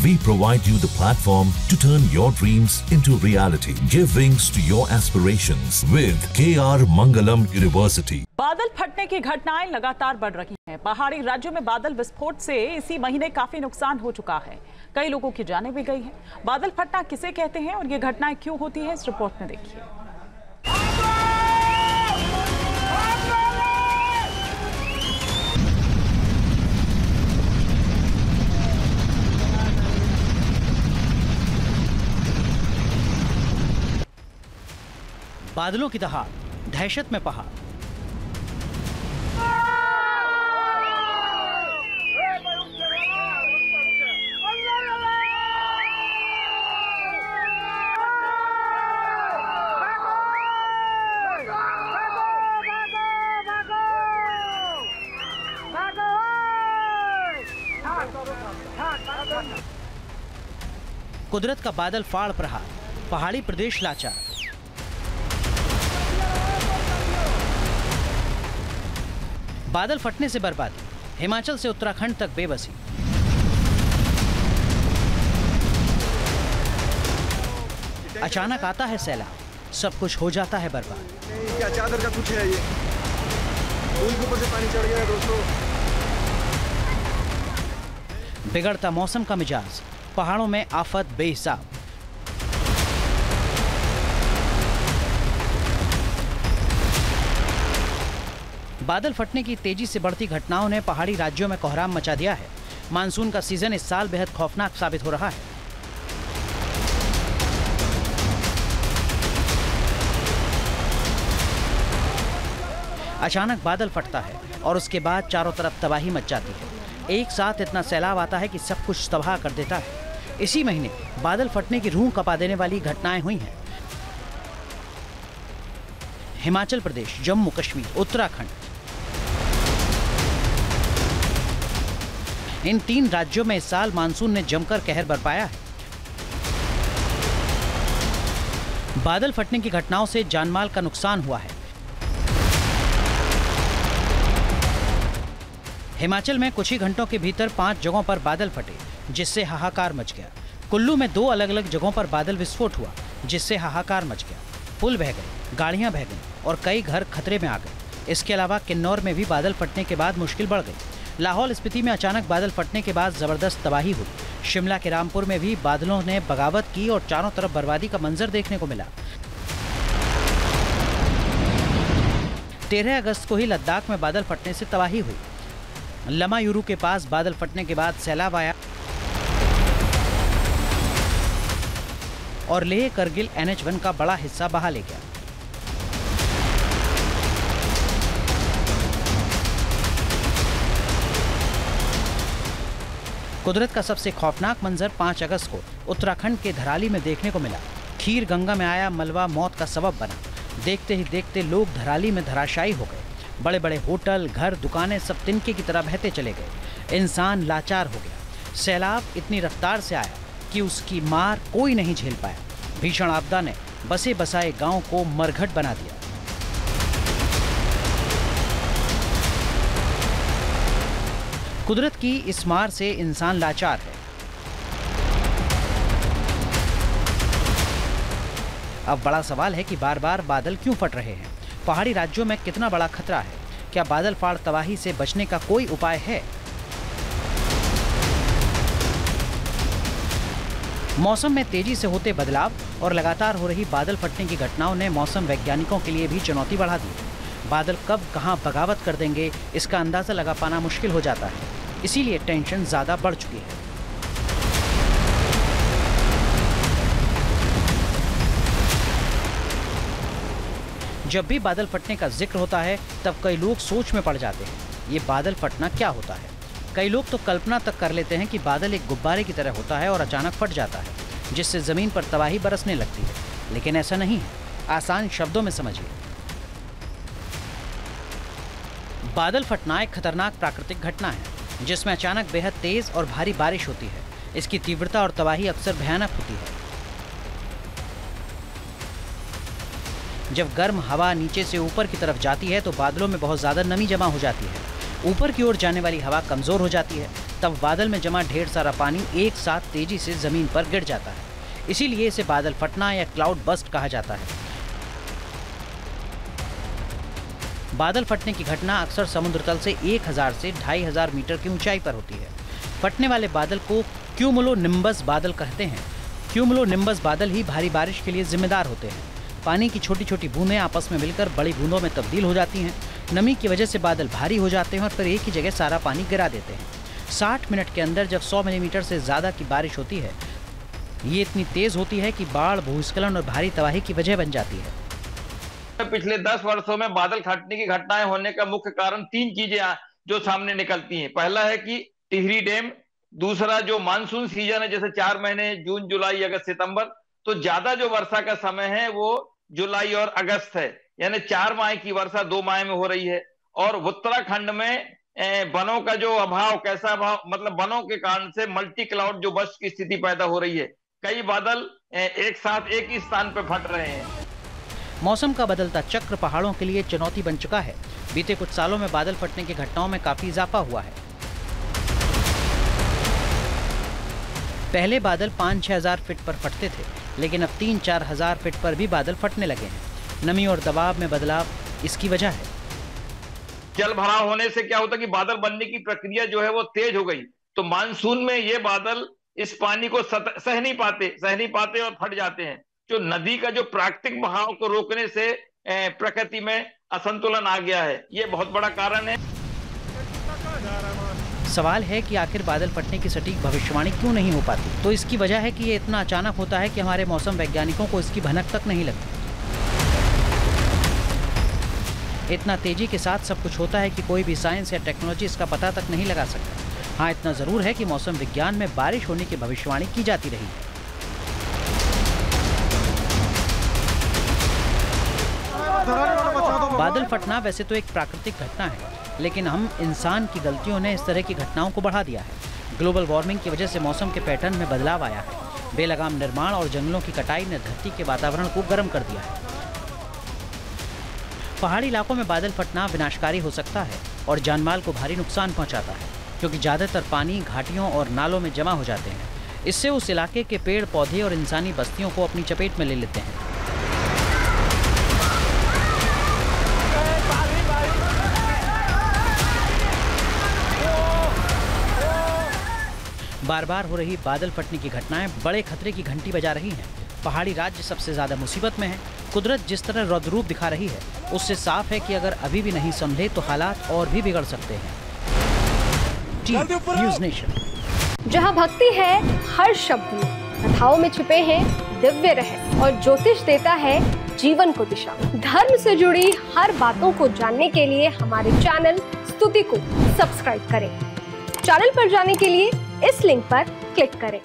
We provide you the platform to turn your dreams into reality. Give wings to your aspirations with KR Mangalam University. बादल फटने की घटनाएं लगातार बढ़ रही हैं। पहाड़ी राज्यों में बादल विस्फोट से इसी महीने काफी नुकसान हो चुका है। कई लोगों की जानें भी गई हैं। बादल फटना किसे कहते हैं और ये घटनाएं क्यों होती है, इस रिपोर्ट में देखिए। बादलों की दहाड़, दहशत में पहाड़। कुदरत का बादल फाड़ प्रहार, पहाड़ी प्रदेश लाचार। बादल फटने से बर्बादी, हिमाचल से उत्तराखंड तक बेबसी। अचानक आता है सैलाब, सब कुछ हो जाता है बर्बाद। क्या चादर का कुछ है ये? पुल के ऊपर से पानी चढ़ गया है दोस्तों। बिगड़ता मौसम का मिजाज, पहाड़ों में आफत बेहिसाब। बादल फटने की तेजी से बढ़ती घटनाओं ने पहाड़ी राज्यों में कोहराम मचा दिया है। मानसून का सीजन इस साल बेहद खौफनाक साबित हो रहा है। अचानक बादल फटता है और उसके बाद चारों तरफ तबाही मच जाती है। एक साथ इतना सैलाब आता है कि सब कुछ तबाह कर देता है। इसी महीने बादल फटने की रूह कपा देने वाली घटनाएं हुई हैं। हिमाचल प्रदेश, जम्मू कश्मीर, उत्तराखंड, इन 3 राज्यों में इस साल मानसून ने जमकर कहर बरपाया है। बादल फटने की घटनाओं से जानमाल का नुकसान हुआ है। हिमाचल में कुछ ही घंटों के भीतर 5 जगहों पर बादल फटे, जिससे हाहाकार मच गया। कुल्लू में 2 अलग अलग जगहों पर बादल विस्फोट हुआ, जिससे हाहाकार मच गया। पुल बह गए, गाड़ियां बह गईं और कई घर खतरे में आ गए। इसके अलावा किन्नौर में भी बादल फटने के बाद मुश्किल बढ़ गई। लाहौल स्पीति में अचानक बादल फटने के बाद जबरदस्त तबाही हुई। शिमला के रामपुर में भी बादलों ने बगावत की और चारों तरफ बर्बादी का मंजर देखने को मिला। 13 अगस्त को ही लद्दाख में बादल फटने से तबाही हुई। लमायुरू के पास बादल फटने के बाद सैलाब आया और लेह करगिल NH1 का बड़ा हिस्सा बहा ले गया। कुदरत का सबसे खौफनाक मंजर 5 अगस्त को उत्तराखंड के धराली में देखने को मिला। खीर गंगा में आया मलबा मौत का सबब बना। देखते ही देखते लोग धराली में धराशायी हो गए। बड़े बड़े होटल, घर, दुकानें सब तिनके की तरह बहते चले गए। इंसान लाचार हो गया। सैलाब इतनी रफ्तार से आया कि उसकी मार कोई नहीं झेल पाया। भीषण आपदा ने बसे बसाए गांव को मरघट बना दिया। कुदरत की इस मार से इंसान लाचार है। अब बड़ा सवाल है कि बार बार बादल क्यों फट रहे हैं? पहाड़ी राज्यों में कितना बड़ा खतरा है? क्या बादल फाड़ तबाही से बचने का कोई उपाय है? मौसम में तेजी से होते बदलाव और लगातार हो रही बादल फटने की घटनाओं ने मौसम वैज्ञानिकों के लिए भी चुनौती बढ़ा दी है। बादल कब कहां बगावत कर देंगे, इसका अंदाजा लगा पाना मुश्किल हो जाता है। इसीलिए टेंशन ज्यादा बढ़ चुकी है। जब भी बादल फटने का जिक्र होता है तब कई लोग सोच में पड़ जाते हैं, ये बादल फटना क्या होता है? कई लोग तो कल्पना तक कर लेते हैं कि बादल एक गुब्बारे की तरह होता है और अचानक फट जाता है, जिससे जमीन पर तबाही बरसने लगती है। लेकिन ऐसा नहीं है। आसान शब्दों में समझिए। बादल फटना एक खतरनाक प्राकृतिक घटना है, जिसमें अचानक बेहद तेज और भारी बारिश होती है। इसकी तीव्रता और तबाही अक्सर भयानक होती है। जब गर्म हवा नीचे से ऊपर की तरफ जाती है तो बादलों में बहुत ज़्यादा नमी जमा हो जाती है। ऊपर की ओर जाने वाली हवा कमजोर हो जाती है, तब बादल में जमा ढेर सारा पानी एक साथ तेजी से जमीन पर गिर जाता है। इसीलिए इसे बादल फटना या क्लाउड बस्ट कहा जाता है। बादल फटने की घटना अक्सर समुद्र तल से 1000 से 2500 मीटर की ऊंचाई पर होती है। फटने वाले बादल को क्यूमुलोनिम्बस बादल कहते हैं। क्यूमुलोनिम्बस बादल ही भारी बारिश के लिए जिम्मेदार होते हैं। पानी की छोटी छोटी बूंदें आपस में मिलकर बड़ी बूंदों में तब्दील हो जाती हैं। नमी की वजह से बादल भारी हो जाते हैं और फिर एक ही जगह सारा पानी गिरा देते हैं। 60 मिनट के अंदर जब 100 मिलीमीटर से ज़्यादा की बारिश होती है, ये इतनी तेज़ होती है कि बाढ़, भूस्खलन और भारी तबाही की वजह बन जाती है। पिछले 10 वर्षों में बादल फटने की घटनाएं होने का मुख्य कारण 3 चीजें जो सामने निकलती हैं। पहला है कि टिहरी डैम, दूसरा जो मानसून सीजन है, जैसे 4 महीने जून, जुलाई, अगस्त, सितंबर, तो ज्यादा जो वर्षा का समय है वो जुलाई और अगस्त है, यानी 4 माह की वर्षा 2 माह में हो रही है। और उत्तराखंड में वनों का जो अभाव, कैसा अभाव, मतलब वनों के कारण से मल्टी क्लाउड जो बस्ट की स्थिति पैदा हो रही है। कई बादल एक साथ एक ही स्थान पर फट रहे हैं। मौसम का बदलता चक्र पहाड़ों के लिए चुनौती बन चुका है। बीते कुछ सालों में बादल फटने की घटनाओं में काफी इजाफा हुआ है। पहले बादल 5-6 हजार फीट पर फटते थे, लेकिन अब 3-4 हजार फीट पर भी बादल फटने लगे हैं। नमी और दबाव में बदलाव इसकी वजह है। जल भराव होने से क्या होता है कि बादल बनने की प्रक्रिया जो है वो तेज हो गई, तो मानसून में ये बादल इस पानी को सह नहीं पाते और फट जाते हैं। जो नदी का जो प्राकृतिक बहाव को रोकने से प्रकृति में असंतुलन आ गया है, ये बहुत बड़ा कारण है। सवाल है कि आखिर बादल फटने की सटीक भविष्यवाणी क्यों नहीं हो पाती? तो इसकी वजह है कि ये इतना अचानक होता है कि हमारे मौसम वैज्ञानिकों को इसकी भनक तक नहीं लगती। इतना तेजी के साथ सब कुछ होता है कि कोई भी साइंस या टेक्नोलॉजी इसका पता तक नहीं लगा सकता। हाँ, इतना जरूर है कि मौसम विज्ञान में बारिश होने की भविष्यवाणी की जाती रही है। बादल फटना वैसे तो एक प्राकृतिक घटना है, लेकिन हम इंसान की गलतियों ने इस तरह की घटनाओं को बढ़ा दिया है। ग्लोबल वार्मिंग की वजह से मौसम के पैटर्न में बदलाव आया है। बेलगाम निर्माण और जंगलों की कटाई ने धरती के वातावरण को गर्म कर दिया है। पहाड़ी इलाकों में बादल फटना विनाशकारी हो सकता है और जानमाल को भारी नुकसान पहुंचाता है, क्योंकि ज़्यादातर पानी घाटियों और नालों में जमा हो जाते हैं। इससे उस इलाके के पेड़ पौधे और इंसानी बस्तियों को अपनी चपेट में ले लेते हैं। बार बार हो रही बादल फटने की घटनाएं बड़े खतरे की घंटी बजा रही हैं। पहाड़ी राज्य सबसे ज्यादा मुसीबत में है। कुदरत जिस तरह रौद्र रूप दिखा रही है, उससे साफ है कि अगर अभी भी नहीं संभले तो हालात और भी बिगड़ सकते हैं। News nation. जहां भक्ति है हर शब्द में, कथाओं में छिपे हैं दिव्य रहस्य और ज्योतिष देता है जीवन को दिशा। धर्म से जुड़ी हर बातों को जानने के लिए हमारे चैनल स्तुति को सब्सक्राइब करें। चैनल पर जाने के लिए इस लिंक पर क्लिक करें।